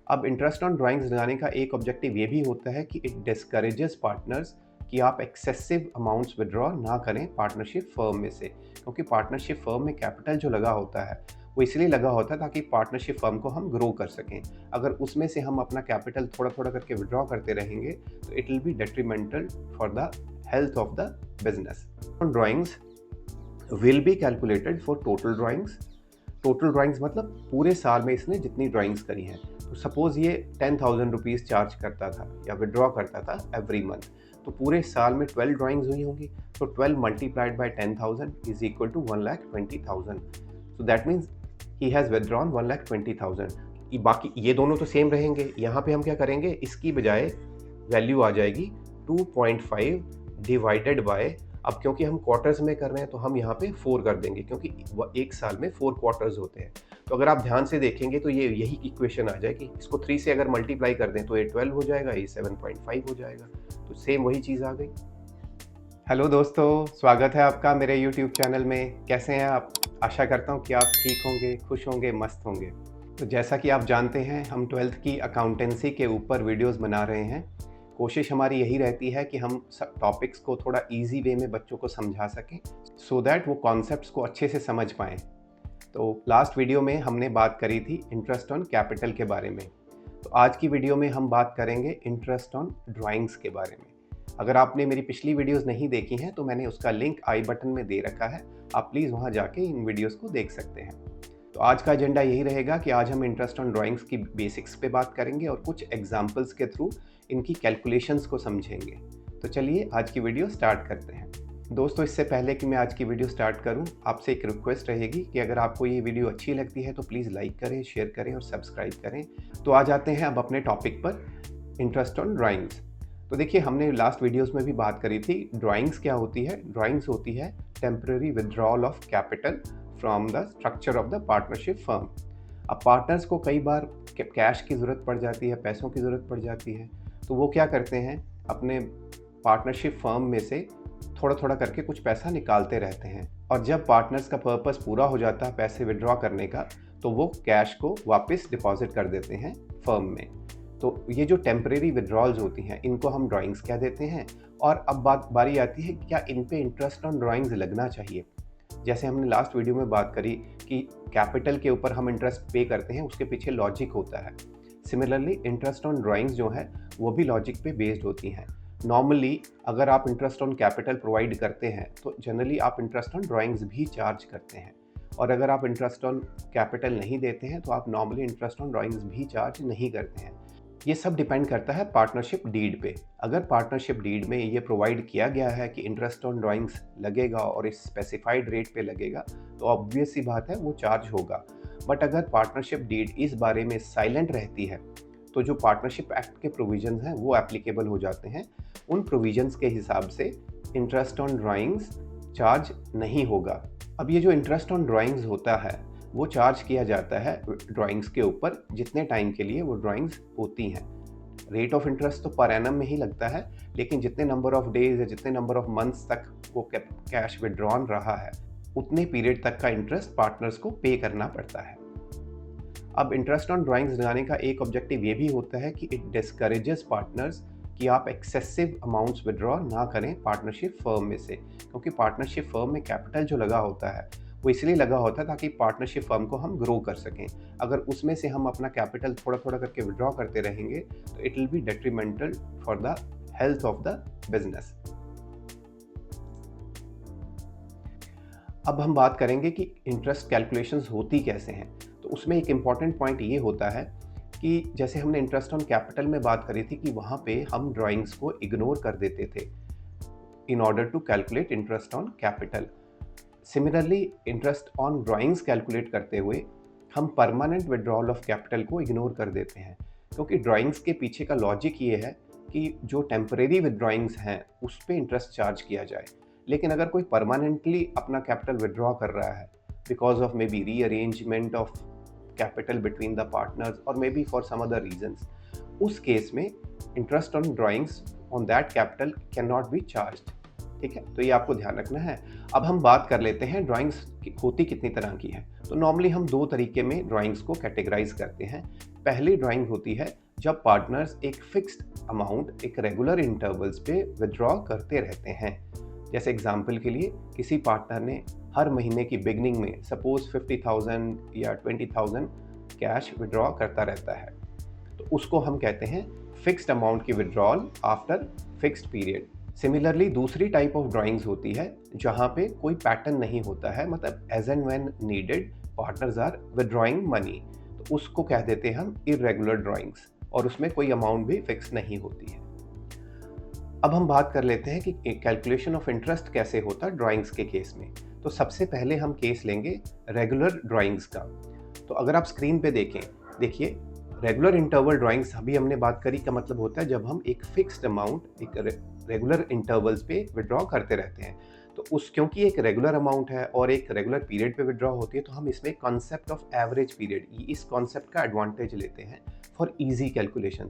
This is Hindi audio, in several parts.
अब इंटरेस्ट ऑन ड्राइंग्स लगाने का एक ऑब्जेक्टिव ये भी होता है कि इट डिस्करेजेस पार्टनर्स कि आप एक्सेसिव अमाउंट्स विड्रॉ ना करें पार्टनरशिप फर्म में से, क्योंकि पार्टनरशिप फर्म में कैपिटल जो लगा होता है वो इसलिए लगा होता है ताकि पार्टनरशिप फर्म को हम ग्रो कर सकें। अगर उसमें से हम अपना कैपिटल थोड़ा थोड़ा करके विड्रॉ करते रहेंगे तो it will be detrimental for the health of the business. Drawings will be calculated for total drawings. Total drawings मतलब पूरे साल में इसने जितनी ड्राइंग्स करी हैं। तो सपोज़ ये 10,000 रुपीज़ चार्ज करता था या विड्रॉ करता था एवरी मंथ, तो पूरे साल में 12 ड्राइंग्स हुई होंगी। तो 12 multiplied by 10,000 is equal to 1,20,000। So that means he has withdrawn 1,20,000। बाकी ये दोनों तो सेम रहेंगे। यहाँ पे हम क्या करेंगे, इसकी बजाय वैल्यू आ जाएगी 2.5 डिवाइडेड बाय, अब क्योंकि हम क्वार्टर्स में कर रहे हैं तो हम यहाँ पे 4 कर देंगे, क्योंकि एक साल में 4 क्वार्टर्स होते हैं। तो अगर आप ध्यान से देखेंगे तो ये यही इक्वेशन आ जाएगी। इसको 3 से अगर मल्टीप्लाई कर दें तो ये 12 हो जाएगा, ये 7.5 हो जाएगा। तो सेम वही चीज़ आ गई। हेलो दोस्तों, स्वागत है आपका मेरे यूट्यूब चैनल में। कैसे हैं आप? आशा करता हूँ कि आप ठीक होंगे, खुश होंगे, मस्त होंगे। तो जैसा कि आप जानते हैं, हम 12th की अकाउंटेंसी के ऊपर वीडियोस बना रहे हैं। कोशिश हमारी यही रहती है कि हम सब टॉपिक्स को थोड़ा इजी वे में बच्चों को समझा सकें, सो दैट वो कॉन्सेप्ट्स को अच्छे से समझ पाएँ। तो लास्ट वीडियो में हमने बात करी थी इंटरेस्ट ऑन कैपिटल के बारे में। तो आज की वीडियो में हम बात करेंगे इंटरेस्ट ऑन ड्राइंग्स के बारे में। अगर आपने मेरी पिछली वीडियोस नहीं देखी हैं तो मैंने उसका लिंक आई बटन में दे रखा है, आप प्लीज़ वहां जाके इन वीडियोस को देख सकते हैं। तो आज का एजेंडा यही रहेगा कि आज हम इंटरेस्ट ऑन ड्राइंग्स की बेसिक्स पे बात करेंगे और कुछ एग्जाम्पल्स के थ्रू इनकी कैलकुलेशंस को समझेंगे। तो चलिए आज की वीडियो स्टार्ट करते हैं। दोस्तों, इससे पहले कि मैं आज की वीडियो स्टार्ट करूं, आपसे एक रिक्वेस्ट रहेगी कि अगर आपको ये वीडियो अच्छी लगती है तो प्लीज़ लाइक करें, शेयर करें और सब्सक्राइब करें। तो आ जाते हैं अब अपने टॉपिक पर, इंटरेस्ट ऑन ड्राइंग्स। तो देखिए, हमने लास्ट वीडियोस में भी बात करी थी, ड्राइंग्स क्या होती है। ड्राइंग्स होती है temporary withdrawal of capital from the structure of the partnership firm. अब पार्टनर्स को कई बार कैश की ज़रूरत पड़ जाती है, पैसों की ज़रूरत पड़ जाती है, तो वो क्या करते हैं, अपने पार्टनरशिप फर्म में से थोड़ा थोड़ा करके कुछ पैसा निकालते रहते हैं। और जब पार्टनर्स का पर्पस पूरा हो जाता है पैसे विड्रॉ करने का, तो वो कैश को वापस डिपॉजिट कर देते हैं फर्म में। तो ये जो टेम्परेरी विड्रॉल्स होती हैं, इनको हम ड्राइंग्स कह देते हैं। और अब बारी आती है कि क्या इन पे इंटरेस्ट ऑन ड्राइंग्स लगना चाहिए। जैसे हमने लास्ट वीडियो में बात करी कि कैपिटल के ऊपर हम इंटरेस्ट पे करते हैं, उसके पीछे लॉजिक होता है। सिमिलरली इंटरेस्ट ऑन ड्राइंग्स जो है वो भी लॉजिक पे बेस्ड होती हैं। नॉर्मली अगर आप इंटरेस्ट ऑन कैपिटल प्रोवाइड करते हैं तो जनरली आप इंटरेस्ट ऑन ड्राइंग्स भी चार्ज करते हैं, और अगर आप इंटरेस्ट ऑन कैपिटल नहीं देते हैं तो आप नॉर्मली इंटरेस्ट ऑन ड्राइंग्स भी चार्ज नहीं करते हैं। ये सब डिपेंड करता है पार्टनरशिप डीड पे। अगर पार्टनरशिप डीड में ये प्रोवाइड किया गया है कि इंटरेस्ट ऑन ड्राइंग्स लगेगा और इस स्पेसिफाइड रेट पे लगेगा, तो ऑब्वियस सी बात है वो चार्ज होगा। बट अगर पार्टनरशिप डीड इस बारे में साइलेंट रहती है तो जो पार्टनरशिप एक्ट के प्रोविजंस हैं वो एप्लीकेबल हो जाते हैं। उन प्रोविजंस के हिसाब से इंटरेस्ट ऑन ड्राइंग्स चार्ज नहीं होगा। अब ये जो इंटरेस्ट ऑन ड्राइंग्स होता है वो चार्ज किया जाता है ड्राइंग्स के ऊपर जितने टाइम के लिए वो ड्राइंग्स होती हैं। रेट ऑफ इंटरेस्ट तो पर एनम में ही लगता है, लेकिन जितने नंबर ऑफ डेज या जितने नंबर ऑफ मंथ्स तक वो कैश विड्रॉन रहा है, उतने पीरियड तक का इंटरेस्ट पार्टनर्स को पे करना पड़ता है। अब इंटरेस्ट ऑन ड्राइंग्स लगाने का एक ऑब्जेक्टिव ये भी होता है कि इट डिस्करेजेस पार्टनर्स कि आप एक्सेसिव अमाउंट्स विड्रॉ ना करें पार्टनरशिप फर्म में से, क्योंकि पार्टनरशिप फर्म में कैपिटल जो लगा होता है वो इसलिए लगा होता है ताकि पार्टनरशिप फर्म को हम ग्रो कर सकें। अगर उसमें से हम अपना कैपिटल थोड़ा थोड़ा करके विड्रॉ करते रहेंगे तो it will be detrimental for the health of the business. अब हम बात करेंगे कि इंटरेस्ट कैलकुलेशंस होती कैसे हैं। तो उसमें एक इम्पॉर्टेंट पॉइंट ये होता है कि जैसे हमने इंटरेस्ट ऑन कैपिटल में बात करी थी कि वहाँ पे हम ड्राइंग्स को इग्नोर कर देते थे in order to calculate interest on capital. Similarly interest on drawings calculate करते हुए हम परमानेंट विड्रॉल ऑफ कैपिटल को इग्नोर कर देते हैं, क्योंकि ड्राइंग्स के पीछे का लॉजिक ये है कि जो टेम्परेरी विड्रॉइंग्स हैं उस पर इंटरेस्ट चार्ज किया जाए। लेकिन अगर कोई परमानेंटली अपना कैपिटल विड्रॉ कर रहा है because of may be rearrangement of capital between the partners और may be for some other reasons, उस केस में interest on drawings on that capital can not be charged. ठीक है, तो ये आपको ध्यान रखना है। अब हम बात कर लेते हैं ड्राइंग्स होती कितनी तरह की है। तो नॉर्मली हम दो तरीके में ड्राइंग्स को कैटेगराइज करते हैं। पहली ड्राइंग होती है जब पार्टनर्स एक फिक्स्ड अमाउंट एक रेगुलर इंटरवल्स पे विड्रॉ करते रहते हैं। जैसे एग्जांपल के लिए किसी पार्टनर ने हर महीने की बिगनिंग में सपोज 50,000 या 20,000 कैश विड्रॉ करता रहता है, तो उसको हम कहते हैं फिक्स्ड अमाउंट की withdrawal after fixed period. Similarly दूसरी टाइप ऑफ ड्राइंग्स होती है जहाँ पे कोई पैटर्न नहीं होता है, मतलब as and when needed partners are withdrawing money, तो उसको कह देते हैं हम इरेगुलर ड्राइंग्स, और उसमें कोई अमाउंट भी फिक्स नहीं होती है। अब हम बात कर लेते हैं कि कैलकुलेशन ऑफ इंटरेस्ट कैसे होता है ड्राइंग्स के केस में। तो सबसे पहले हम केस लेंगे रेगुलर ड्राइंग्स का। तो अगर आप स्क्रीन पे देखें, देखिए रेगुलर इंटरवल ड्राइंग्स अभी हमने बात करी का मतलब होता है जब हम एक फिक्स्ड अमाउंट एक रेगुलर इंटरवल्स पे विड्रॉ करते रहते हैं। तो उस क्योंकि एक रेगुलर अमाउंट है और एक रेगुलर पीरियड पे विड्रॉ होती है, तो हम इसमें कॉन्सेप्ट ऑफ एवरेज पीरियड, इस कॉन्सेप्ट का एडवांटेज लेते हैं फॉर इजी कैलकुलेशन।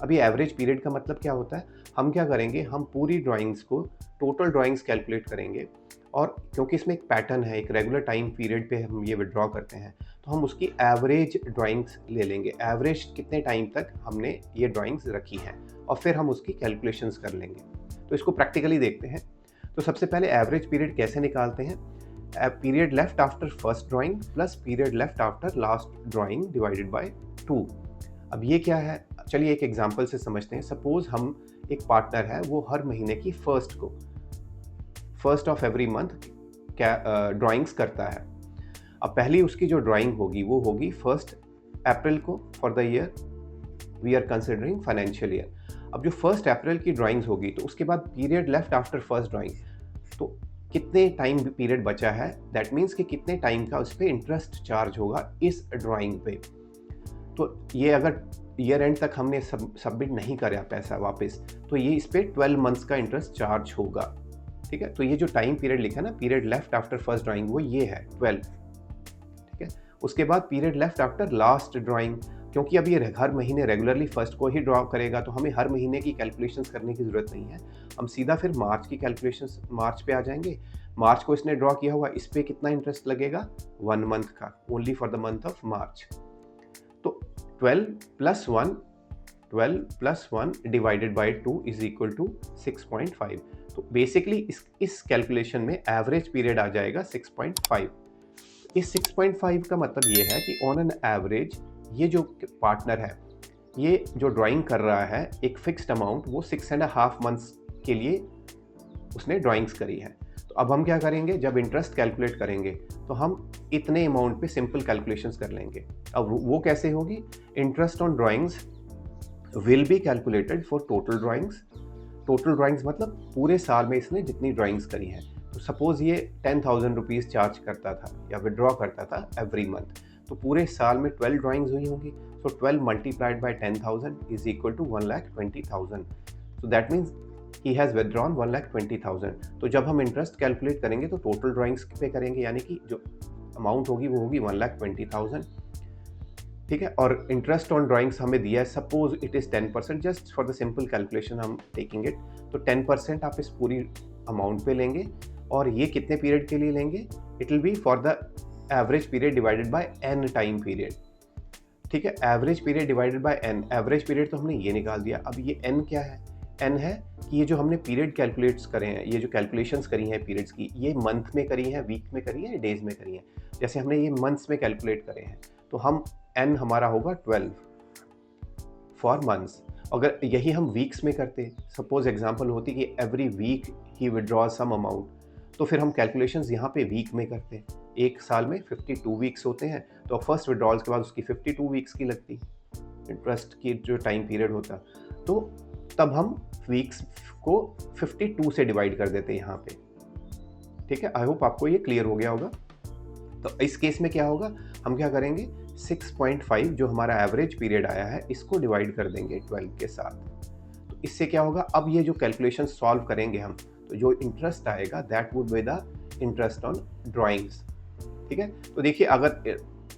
अभी एवरेज पीरियड का मतलब क्या होता है, हम क्या करेंगे, हम पूरी ड्राइंग्स को टोटल ड्राइंग्स कैलकुलेट करेंगे, और क्योंकि इसमें एक पैटर्न है, एक रेगुलर टाइम पीरियड पे हम ये विड्रॉ करते हैं, तो हम उसकी एवरेज ड्राइंग्स ले लेंगे, एवरेज कितने टाइम तक हमने ये ड्राइंग्स रखी हैं, और फिर हम उसकी कैलकुलेशंस कर लेंगे। तो इसको प्रैक्टिकली देखते हैं। तो सबसे पहले एवरेज पीरियड कैसे निकालते हैं, period left after first drawing plus period left after last drawing divided by 2। अब ये क्या है, चलिए एक एग्जांपल से समझते हैं। सपोज हम एक पार्टनर है, वो हर महीने की फर्स्ट ऑफ एवरी मंथ क्या ड्राइंग्स करता है। अब पहली उसकी जो ड्राइंग होगी वो होगी 1 अप्रैल को for the year we are considering financial year. अब जो 1 अप्रैल की ड्राइंग्स होगी, तो उसके बाद period left after first drawing, तो कितने टाइम पीरियड बचा है, दैट मीन्स कि कितने टाइम का उस पर इंटरेस्ट चार्ज होगा इस ड्राइंग पे। तो ये अगर ईयर एंड तक हमने सबमिट नहीं करा पैसा वापस, तो ये इस पर 12 मंथ्स का इंटरेस्ट चार्ज होगा। ठीक है, तो ये जो टाइम पीरियड लिखा है ना, period left after first drawing, वो ये है 12। ठीक है, उसके बाद period left after last drawing, क्योंकि अब ये हर महीने रेगुलरली फर्स्ट को ही ड्रॉ करेगा, तो हमें हर महीने की कैलकुलेशंस करने की ज़रूरत नहीं है। हम सीधा फिर मार्च की कैलकुलेशंस मार्च पे आ जाएंगे। मार्च को इसने ड्रॉ किया हुआ, इस पर कितना इंटरेस्ट लगेगा, 1 मंथ का, only for the month of March. तो 12 plus 1 divided by 2 is equal to 6.5। तो बेसिकली इस कैलकुलेशन में एवरेज पीरियड आ जाएगा 6.5। इस 6.5 का मतलब ये है कि ऑन एन एवरेज ये जो पार्टनर है, ये जो ड्राइंग कर रहा है एक फिक्स्ड अमाउंट, वो 6.5 मंथ्स के लिए उसने ड्राइंग्स करी है। तो अब हम क्या करेंगे, जब इंटरेस्ट कैलकुलेट करेंगे तो हम इतने अमाउंट पे सिंपल कैलकुलेशंस कर लेंगे। अब वो कैसे होगी, interest on drawings will be calculated for total drawings. Total drawings मतलब पूरे साल में इसने जितनी ड्राइंग्स करी हैं। तो सपोज ये 10,000 रुपीज़ चार्ज करता था या विड्रॉ करता था एवरी मंथ, तो पूरे साल में 12 ड्राइंग्स हुई होंगी। So 12 multiplied by 10,000 is equal to 1,20,000। So that means he has withdrawn 1,20,000। तो जब हम इंटरेस्ट कैलकुलेट करेंगे तो टोटल ड्राइंग्स पे करेंगे, यानी कि जो अमाउंट होगी वो होगी 1,20,000। ठीक है, और इंटरेस्ट ऑन ड्राइंग्स हमें दिया है, suppose it is 10%, just for the simple calculation हम टेकिंग इट। तो 10% आप इस पूरी अमाउंट पे लेंगे, और ये कितने पीरियड के लिए लेंगे, it will be for the average period divided by n time period. ठीक है, average period divided by n, average period तो हमने ये निकाल दिया। अब ये n क्या है, n है कि ये जो हमने पीरियड कैलकुलेट्स करे हैं, ये जो कैलकुलेशंस करी हैं पीरियड्स की, ये मंथ में करी हैं, वीक में करी हैं, डेज में करी हैं। जैसे हमने ये मंथ्स में कैलकुलेट करे हैं, तो हम n हमारा होगा 12 फॉर मंथ्स। अगर यही हम वीक्स में करते, सपोज एग्जांपल होती कि एवरी वीक ही विड्रॉ सम अमाउंट, तो फिर हम कैलकुलेशंस यहाँ पे वीक में करते। एक साल में 52 वीक्स होते हैं, तो फर्स्ट विड्रॉल्स के बाद उसकी 52 वीक्स की लगती इंटरेस्ट की जो टाइम पीरियड होता, तो तब हम वीक्स को 52 से डिवाइड कर देते हैं यहाँ पे। ठीक है, आई होप आपको ये क्लियर हो गया होगा। तो इस केस में क्या होगा, हम क्या करेंगे, 6.5 जो हमारा एवरेज पीरियड आया है, इसको डिवाइड कर देंगे 12 के साथ। तो इससे क्या होगा, अब ये जो कैलकुलेशन सॉल्व करेंगे हम, तो जो इंटरेस्ट आएगा that would be the interest on drawings. ठीक है, तो देखिए अगर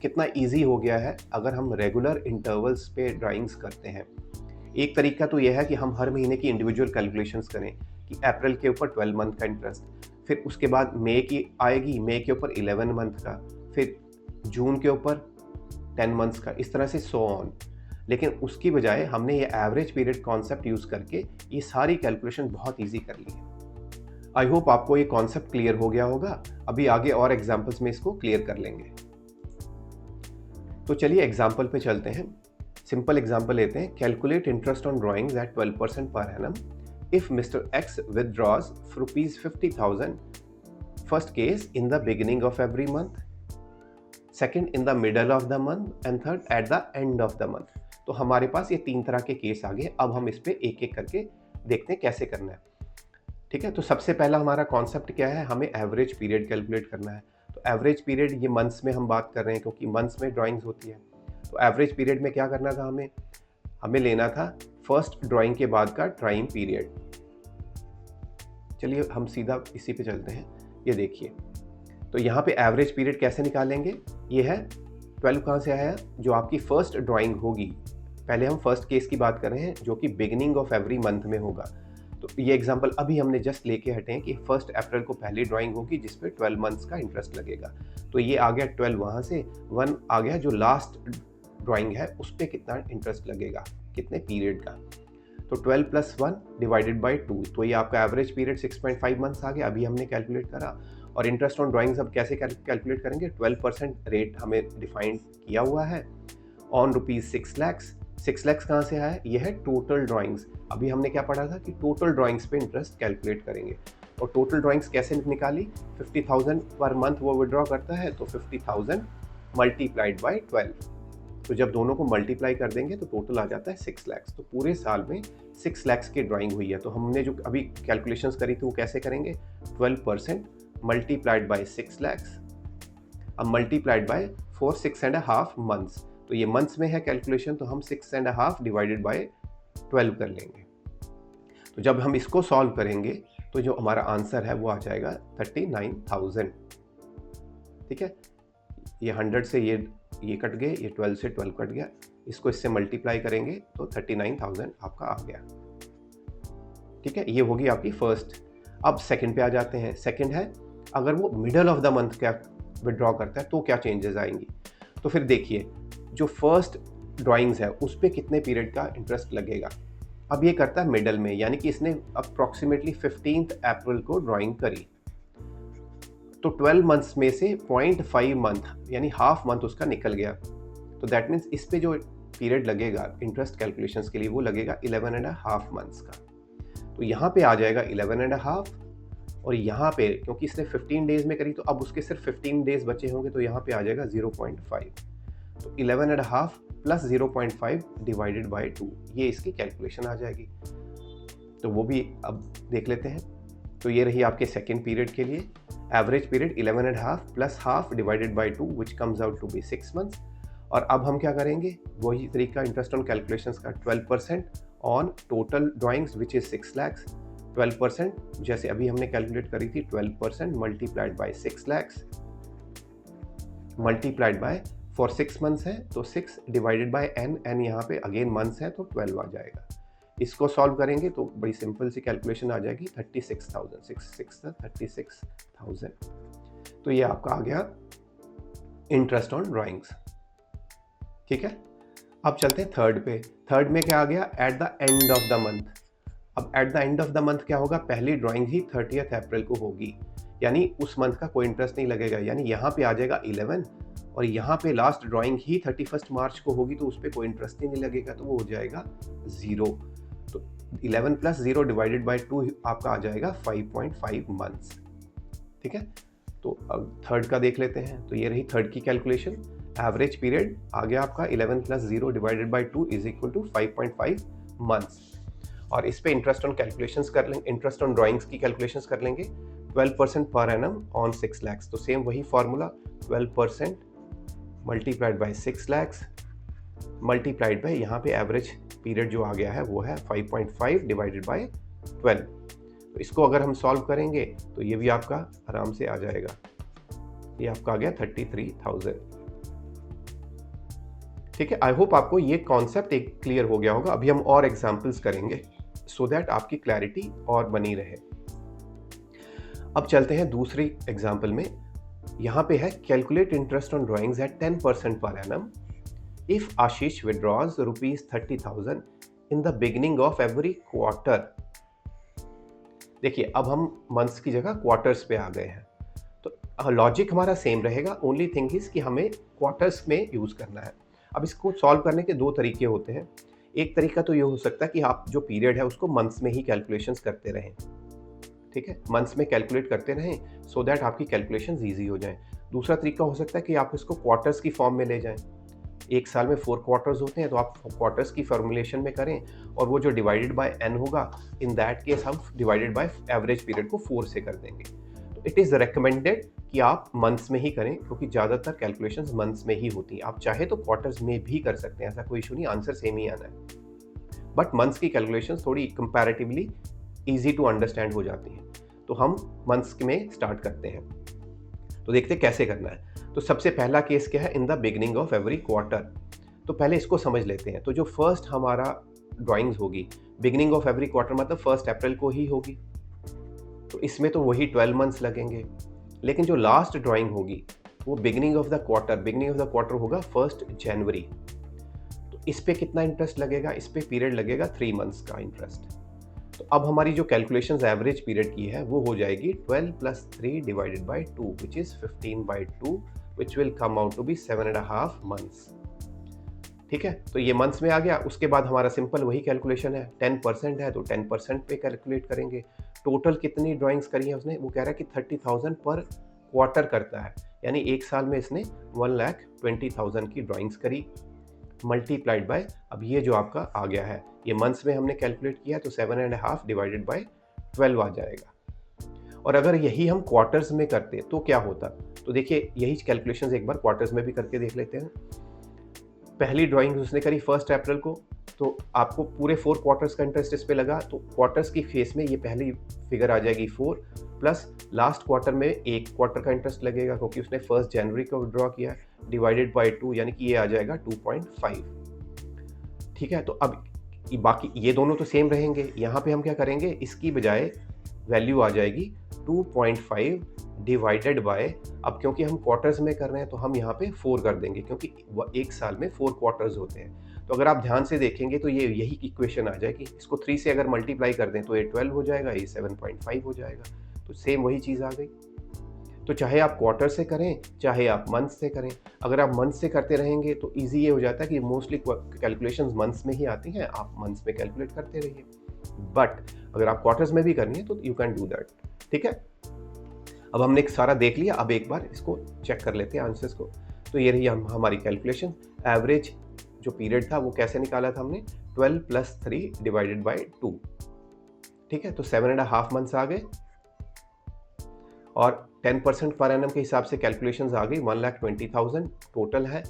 कितना इजी हो गया है अगर हम रेगुलर इंटरवल्स पे ड्राइंग्स करते हैं। एक तरीका तो यह है कि हम हर महीने की इंडिविजुअल कैलकुलेशंस करें कि अप्रैल के ऊपर 12 मंथ का इंटरेस्ट, फिर उसके बाद मई की आएगी, मई के ऊपर 11 मंथ का, फिर जून के ऊपर 10 मंथ्स का, इस तरह से सो ऑन। लेकिन उसकी बजाय हमने ये एवरेज पीरियड कॉन्सेप्ट यूज़ करके ये सारी कैलकुलेशन बहुत ईजी कर ली है। आई होप आपको ये कॉन्सेप्ट क्लियर हो गया होगा। अभी आगे और एग्जांपल्स में इसको क्लियर कर लेंगे। तो चलिए एग्जांपल पे चलते हैं। सिंपल एग्जांपल लेते हैं। Calculate interest on drawings at 12% per annum if mister X withdraws ₹50,000 first case in the beginning of every month, second in the middle of the month and third at the end of the month. तो हमारे पास ये 3 तरह के केस आ गए। अब हम इस पे एक एक करके देखते हैं कैसे करना है। ठीक है, तो सबसे पहला हमारा कॉन्सेप्ट क्या है, हमें एवरेज पीरियड कैलकुलेट करना है। तो एवरेज पीरियड ये मंथ्स में हम बात कर रहे हैं क्योंकि मंथ्स में ड्राइंग्स होती है। तो एवरेज पीरियड में क्या करना था, हमें लेना था फर्स्ट ड्राइंग के बाद का टाइम पीरियड। चलिए हम सीधा इसी पे चलते हैं। ये देखिए, तो यहाँ पे एवरेज पीरियड कैसे निकालेंगे, ये है 12 कहाँ से आया, जो आपकी फर्स्ट ड्राइंग होगी। पहले हम फर्स्ट केस की बात कर रहे हैं जो कि बिगिनिंग ऑफ एवरी मंथ में होगा। तो ये एग्जांपल अभी हमने जस्ट लेके हटे हैं कि 1 अप्रैल को पहली ड्राइंग होगी जिस पे 12 मंथ्स का इंटरेस्ट लगेगा। तो ये आ गया 12, वहाँ से 1 आ गया जो लास्ट ड्राइंग है उस पर कितना इंटरेस्ट लगेगा, कितने पीरियड का। तो 12 + 1 डिवाइडेड बाई 2, तो ये आपका एवरेज पीरियड 6.5 मंथ्स आ गया। अभी हमने कैलकुलेट करा। और इंटरेस्ट ऑन ड्राइंग्स अब कैसे कैलकुलेट करेंगे, 12% रेट हमें डिफाइन किया हुआ है ऑन ₹6 लाख। 6 लाख कहाँ से आया, ये है टोटल ड्राइंग्स। अभी हमने क्या पढ़ा था कि टोटल ड्राइंग्स पे इंटरेस्ट कैलकुलेट करेंगे। और टोटल ड्राइंग्स कैसे निकाली, 50,000 पर मंथ वो विड्रॉ करता है, तो 50,000 मल्टीप्लाइड बाई 12। तो जब दोनों को मल्टीप्लाई कर देंगे तो टोटल आ जाता है 6 लाख। तो पूरे साल में 6 लाख की ड्राइंग हुई है। तो हमने जो अभी कैलकुलेशंस करी थी वो कैसे करेंगे, 12% मल्टीप्लाइड बाई 6 लाख, अब मल्टीप्लाइड बाय 6.5 मंथ्स। तो ये मंथ्स में है कैलकुलेशन, तो हम 6.5 डिवाइडेड बाय 12 कर लेंगे। तो जब हम इसको सॉल्व करेंगे तो जो हमारा आंसर है वो आ जाएगा 39,000। ठीक है, ये 100 से ये कट गए, ये 12 से 12 कट गया, इसको इससे मल्टीप्लाई करेंगे तो 39,000 आपका आ गया। ठीक है, ये होगी आपकी फर्स्ट। अब सेकंड पे आ जाते हैं। सेकंड है अगर वो मिडल ऑफ द मंथ क्या विड्रॉ करता है तो क्या चेंजेस आएंगी। तो फिर देखिए, जो फर्स्ट ड्राइंग्स है उस पर कितने पीरियड का इंटरेस्ट लगेगा। अब ये करता है मिडल में, यानी कि इसने अप्रॉक्सीमेटली 15 अप्रैल को ड्राइंग करी, तो 12 मंथ्स में से 0.5 मंथ यानी हाफ मंथ उसका निकल गया। तो दैट मीन्स इस पे जो पीरियड लगेगा इंटरेस्ट कैलकुलेशंस के लिए वो लगेगा 11.5 मंथ्स का। तो यहाँ पे आ जाएगा 11.5, और यहाँ पे क्योंकि इसने 15 डेज में करी तो अब उसके सिर्फ 15 डेज बचे होंगे, तो यहाँ पे आ जाएगा 0.5। तो 11.5 प्लस 0.5 डिवाइडेड बाई 2, ये इसकी कैलकुलेशन आ जाएगी। तो वो भी अब देख लेते हैं। तो ये रही आपके सेकेंड पीरियड के लिए average period 11.5 plus half divided by 2 which comes out to be 6 months. और अब हम क्या करेंगे, वही तरीका इंटरेस्ट ऑन कैलकुलेशंस का, 12% on total drawings which is 6 lakh. 12% जैसे अभी हमने कैलकुलेट करी थी, 12% multiplied bye 6 lakh multiplied by for 6 months है तो 6 डिवाइडेड बाय n यहाँ पे अगेन मंथ्स है तो 12 आ जाएगा। इसको सॉल्व करेंगे तो बड़ी सिंपल सी कैलकुलेशन आ जाएगी 36,000, 36,000। तो ये आपका आ गया इंटरेस्ट ऑन ड्राइंग्स। ठीक है, अब चलते हैं थर्ड पे। थर्ड में क्या आ गया, at the end of the month. अब at the end of the month क्या होगा, पहली ड्राइंग ही 30 अप्रैल को होगी, यानी उस मंथ का कोई इंटरेस्ट नहीं लगेगा। यानी यहाँ पे आ जाएगा 11, और यहाँ पे लास्ट ड्राइंग ही 31 मार्च को होगी तो उस पर कोई इंटरेस्ट ही नहीं लगेगा, तो वो हो जाएगा 0। तो 11 + 0 डिवाइडेड बाई 2 आपका आ जाएगा 5.5 मंथ्स। ठीक है, तो अब थर्ड का देख लेते हैं। तो ये रही थर्ड की कैलकुलेशन। एवरेज पीरियड आ गया आपका 11 + 0 divided by 2 is equal to 5.5 months. और इस पे इंटरेस्ट ऑन कैलकुलेशंस कर लेंगे, इंटरेस्ट ऑन ड्राइंग्स की कैलकुलेशंस कर लेंगे। 12% पर एनम ऑन 6 लाख, तो सेम वही formula, 12% multiplied bye 6 lakh multiplied by यहाँ पे एवरेज पीरियड जो आ गया है वो है 5.5 डिवाइडेड बाय 12। तो इसको अगर हम सॉल्व करेंगे तो ये भी आपका आराम से आ जाएगा, ये आपका आ गया 33,000। ठीक है, आई होप आपको ये कॉन्सेप्ट एक क्लियर हो गया होगा। अभी हम और एग्जांपल्स करेंगे सो दैट आपकी क्लैरिटी और बनी रहे। अब चलते हैं दूसरी एग्जांपल में। यहाँ पे है calculate interest on drawings at 10% per annum if Ashish withdraws ₹30,000 in the beginning of every quarter. देखिए अब हम मंथ्स की जगह क्वार्टर्स पे आ गए हैं, तो लॉजिक हमारा सेम रहेगा, ओनली थिंग इज कि हमें क्वार्टर्स में यूज़ करना है। अब इसको सॉल्व करने के दो तरीके होते हैं। एक तरीका तो ये हो सकता है कि आप जो पीरियड है उसको मंथ्स में ही कैलकुलेशंस करते रहें, ठीक है, मंथ्स में कैलकुलेट करते रहें सो दैट आपकी कैलकुलेशंस ईजी हो जाएं। दूसरा तरीका हो सकता है कि आप इसको क्वार्टर्स की फॉर्म में ले जाएं। एक साल में 4 क्वार्टर्स होते हैं, तो आप क्वार्टर्स की फॉर्मुलेशन में करें और वो जो डिवाइडेड बाय n होगा, इन दैट केस हम डिवाइडेड बाय एवरेज पीरियड को 4 से कर देंगे। तो इट इज़ रिकमेंडेड कि आप मंथ्स में ही करें, क्योंकि ज़्यादातर कैलकुलेशंस मंथ्स में ही होती हैं। आप चाहे तो क्वार्टर्स में भी कर सकते हैं, ऐसा कोई इशू नहीं, आंसर सेम ही आना है। बट मंथ्स की कैलकुलेशंस थोड़ी कंपैरेटिवली ईजी टू अंडरस्टैंड हो जाती हैं। तो हम मंथ्स में स्टार्ट करते हैं, तो देखते हैं कैसे करना है। तो सबसे पहला केस क्या है, इन the beginning of every quarter. तो पहले इसको समझ लेते हैं। तो जो फर्स्ट हमारा ड्राइंग्स होगी, बिगिनिंग ऑफ एवरी क्वार्टर मतलब 1 अप्रैल को ही होगी, तो इसमें तो वही 12 मंथ्स लगेंगे। लेकिन जो लास्ट ड्राइंग होगी वो बिगिनिंग ऑफ द क्वार्टर होगा 1 जनवरी। तो इस पे कितना इंटरेस्ट लगेगा, इस पे पीरियड लगेगा 3 मंथ्स का इंटरेस्ट। तो अब हमारी जो कैलकुलेशंस एवरेज पीरियड की है वो हो जाएगी 12 + 3 divided by 2 which is 15/2 which will come out to be 7.5 months. ठीक है, तो ये मंथ्स में आ गया। उसके बाद हमारा सिंपल वही कैलकुलेशन है, 10% है तो 10% पे कैलकुलेट करेंगे। टोटल कितनी ड्राइंग्स करी है उसने, वो कह रहा है कि 30,000 पर क्वार्टर करता है, यानी एक साल में इसने 1,20,000 की ड्राइंग्स करी, मल्टीप्लाइड बाय, अब ये जो आपका आ गया है ये मंथ्स में हमने कैलकुलेट किया तो 7.5 डिवाइडेड बाय 12 आ जाएगा। और अगर यही हम क्वार्टर्स में करते तो क्या होता, तो देखिए यही कैलकुलेशंस एक बार क्वार्टर्स में भी करके देख लेते हैं। पहली ड्राइंग उसने करी 1 अप्रैल को, तो आपको पूरे 4 क्वार्टर्स का इंटरेस्ट इस पे लगा, तो क्वार्टर्स की फेस में ये पहली फिगर आ जाएगी 4 प्लस लास्ट क्वार्टर में 1 क्वार्टर का इंटरेस्ट लगेगा क्योंकि उसने 1 जनवरी को विड्रॉ किया, डिवाइडेड बाय 2 यानी कि ये आ जाएगा 2.5। ठीक है, तो अब बाकी ये दोनों तो सेम रहेंगे। यहाँ पे हम क्या करेंगे, इसकी बजाय वैल्यू आ जाएगी 2.5 डिवाइडेड बाय, अब क्योंकि हम क्वार्टर्स में कर रहे हैं तो हम यहाँ पे 4 कर देंगे क्योंकि एक साल में 4 क्वार्टर्स होते हैं। तो अगर आप ध्यान से देखेंगे तो ये यही इक्वेशन आ जाएगी, इसको 3 से अगर मल्टीप्लाई कर दें तो ये 12 हो जाएगा, ये 7.5 हो जाएगा। तो सेम वही चीज़ आ गई। तो चाहे आप क्वार्टर से करें चाहे आप मंथ से करें, अगर आप मंथ से करते रहेंगे तो ईजी ये हो जाता है कि मोस्टली कैलकुलेशंस मंथ्स में ही आती हैं, आप मंथ्स में कैलकुलेट करते रहिए। बट अगर आप क्वार्टर्स में भी करनी है तो यू कैन डू दैट। ठीक है, अब हमने सारा देख लिया, अब एक बार इसको चेक कर लेते हैं आंसर्स को। तो ये रही हमारी कैलकुलेशन। एवरेज जो पीरियड था वो कैसे निकाला था हमने, 12 + 3 डिवाइडेड बाय 2। ठीक है, तो 7.5 मंथ्स आ गए और 10% पर एनम के हिसाब से कैलकुलेशंस आ गई, 1,20,000 टोटल है,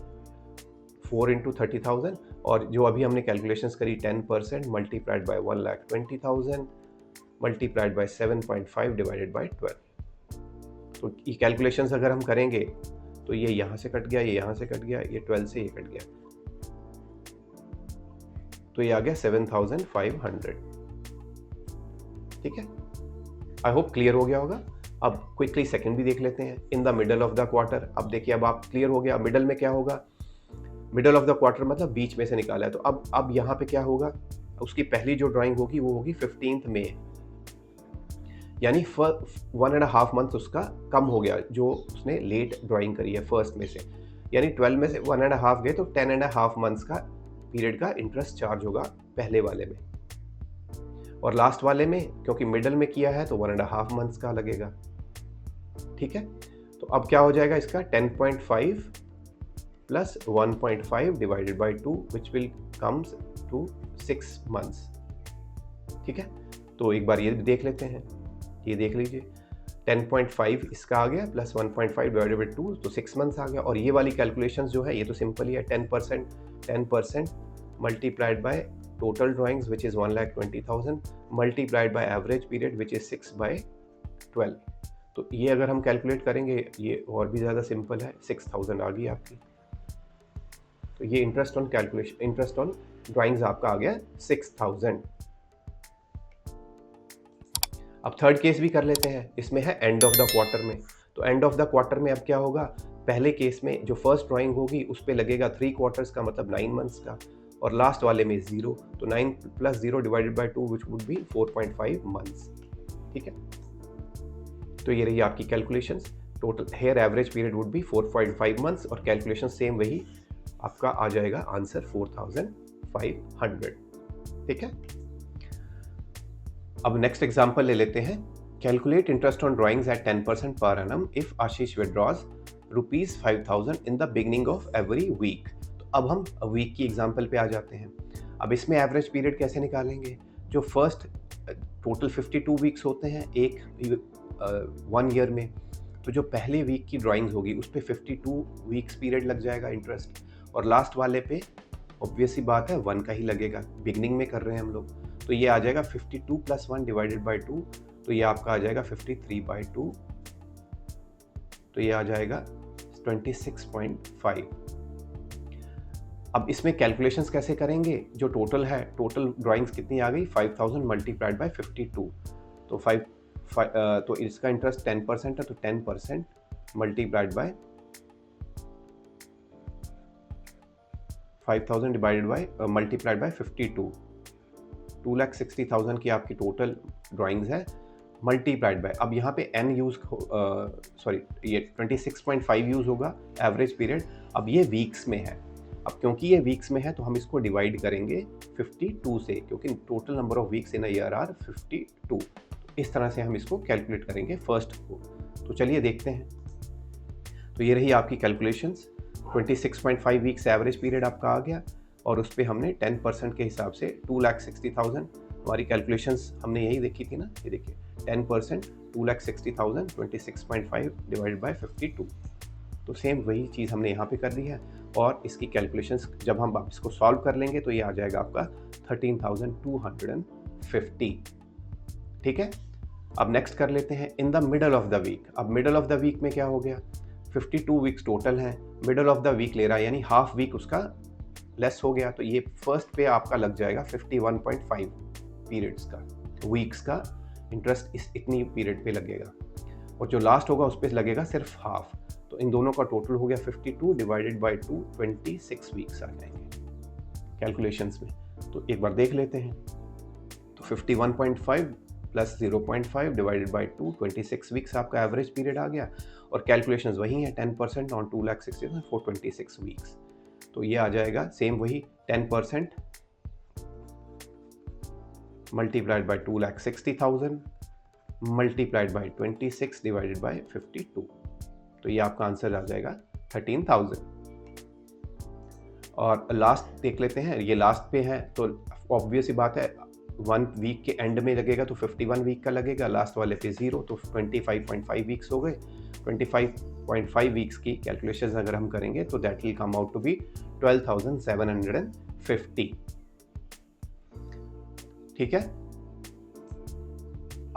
4 × 30,000। और जो अभी हमने कैलकुलेशंस करी 10% multiplied by 1,20,000 multiplied by 7.5 divided by 12। तो ये कैलकुलेशंस अगर हम करेंगे तो ये यहाँ से कट गया, ये यहाँ से कट गया, ये 12 से ये कट गया, तो ये आ गया 7,500। ठीक है, आई होप क्लियर हो गया होगा। अब क्विकली सेकंड भी देख लेते हैं, in the middle of the quarter. अब देखिए अब आप क्लियर हो गया, मिडल में क्या होगा, मिडल ऑफ द क्वार्टर मतलब बीच में से निकाला है। तो अब यहाँ पे क्या होगा, उसकी पहली जो ड्राइंग होगी वो होगी 15 मई, यानी 1.5 मंथ उसका कम हो गया जो उसने लेट ड्राइंग करी है फर्स्ट में से, यानी 12 में से 1.5 गए तो 10.5 मंथ्स का पीरियड का इंटरेस्ट चार्ज होगा पहले वाले में, और लास्ट वाले में क्योंकि मिडल में किया है तो 1.5 मंथ्स का लगेगा। ठीक है, तो अब क्या हो जाएगा इसका 10.5 + 1.5 divided by 2 which will comes to 6 months. ठीक है, तो एक बार ये देख लेते हैं, ये देख लीजिए 10.5 इसका आ गया प्लस 1.5 डिवाइडेड बाय 2 तो 6 मंथ्स आ गया। और ये वाली कैलकुलेशंस जो है ये तो सिंपल ही है, 10% multiplied by total drawings which is 1,20,000 multiplied by average period which is 6/12। तो ये अगर हम कैलकुलेट करेंगे ये और भी ज़्यादा सिंपल है, 6,000 आ गई आपकी। तो ये इंटरेस्ट ऑन ड्राइंग्स आपका आ गया 6,000। अब थर्ड केस भी कर लेते हैं, इसमें है एंड ऑफ द क्वार्टर में। तो एंड ऑफ द क्वार्टर में अब क्या होगा, पहले केस में जो फर्स्ट ड्राइंग होगी उस पे लगेगा 3 क्वार्टर्स का मतलब 9 मंथ्स का, और लास्ट वाले में 0, तो 9 + 0 divided by 2 which would be 4.5 months. ठीक है, तो ये रही आपकी calculations. Total here average period would be 4.5 months, और कैलकुलेशन सेम वही आपका आ जाएगा आंसर 4500। ठीक है, अब नेक्स्ट एग्जांपल ले लेते हैं। Calculate interest on drawings at 10% per annum if Ashish withdraws ₹5000 in the beginning of every week. तो अब हम वीक की एग्जांपल पे आ जाते हैं। अब इसमें एवरेज पीरियड कैसे निकालेंगे? जो फर्स्ट टोटल 52 वीक्स होते हैं एक 1 ईयर में, तो जो पहले वीक की ड्राइंग्स होगी उस पे 52 वीक्स पीरियड लग जाएगा इंटरेस्ट, और लास्ट वाले पे ऑब्वियस सी बात है 1 का ही लगेगा, बिगनिंग में कर रहे हैं हम लोग। तो ये आ जाएगा 52 + 1 डिवाइडेड बाय 2, तो ये आपका आ जाएगा 53/2, तो ये आ जाएगा 26.5। अब इसमें कैलकुलेशंस कैसे करेंगे? जो टोटल है, टोटल ड्राइंग्स कितनी आ गई? 5000 मल्टीप्लाइड बाय 52, तो तो इसका इंटरेस्ट 10% है, तो 10% multiplied by 5000 divided by multiplied by 52, 2,60,000 की आपकी टोटल ड्राइंग्स है, मल्टीप्लाइड बाय, अब यहाँ पे n यूज़ ये 26.5 यूज़ होगा एवरेज पीरियड। अब ये वीक्स में है, अब क्योंकि ये वीक्स में है तो हम इसको डिवाइड करेंगे 52 से, क्योंकि total number of weeks in a year are 52। इस तरह से हम इसको कैलकुलेट करेंगे फर्स्ट को। तो चलिए देखते हैं। तो ये रही आपकी कैलकुलेशंस। 26.5 वीक्स एवरेज पीरियड आपका आ गया, और उस पर हमने 10% के हिसाब से 2,60,000, हमारी कैलकुलेशंस हमने यही देखी थी ना, ये देखिए 10% 2,60,000 26.5 डिवाइडेड बाय 52, तो सेम वही चीज़ हमने यहाँ पे कर दी है। और इसकी कैलकुलेशंस जब हम इसको सॉल्व कर लेंगे तो ये आ जाएगा आपका 13,250। ठीक है, अब नेक्स्ट कर लेते हैं in the middle of the week. अब मिडल ऑफ द वीक में क्या हो गया? 52 वीक्स टोटल हैं, मिडल ऑफ द वीक ले रहा है, यानी हाफ वीक उसका लेस हो गया, तो ये फर्स्ट पे आपका लग जाएगा 51.5 पीरियड्स का, वीक्स का इंटरेस्ट इतनी पीरियड पे लगेगा, और जो लास्ट होगा उस पर लगेगा सिर्फ हाफ। तो इन दोनों का टोटल हो गया 52 डिवाइडेड बाय 2, 26 वीक्स आ जाएंगे कैलकुलेशंस में। तो एक बार देख लेते हैं। तो 51.5 + 0.5 डिवाइडेड बाय 2, 26 वीक्स आपका एवरेज पीरियड आ गया, और कैलकुलेशंस वही है 10% ऑन 2,60,000 for 26 वीक्स। तो ये आ जाएगा सेम वही 10% multiplied by 2,60,000 multiplied by 26 divided by 52, तो ये आपका आंसर आ जाएगा 13,000। और लास्ट देख लेते हैं, ये लास्ट पे है तो ऑब्वियस ही बात है 1 वीक के एंड में लगेगा तो 51 वीक का लगेगा, लास्ट वाले पे 0, तो 25.5 वीक्स हो गए। 25.5 वीक्स की कैलकुलेशंस अगर हम करेंगे तो that will come out to be 12,750। ठीक है,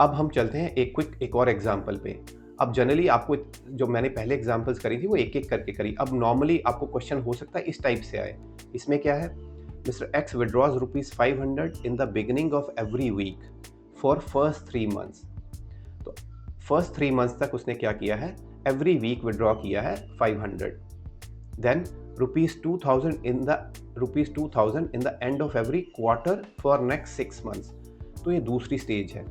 अब हम चलते हैं एक और एग्जांपल पे। अब जनरली आपको जो मैंने पहले एग्जांपल्स करी थी वो एक एक करके करी, अब नॉर्मली आपको क्वेश्चन हो सकता है इस टाइप से आए। इसमें क्या है? Mister X withdraws ₹500 in the beginning of every week for first 3 months. तो फर्स्ट 3 मंथ्स तक उसने क्या किया है? एवरी वीक विड्रॉ किया है 500, then ₹2,000 in the end of every quarter for next 6 months. तो ये दूसरी स्टेज है।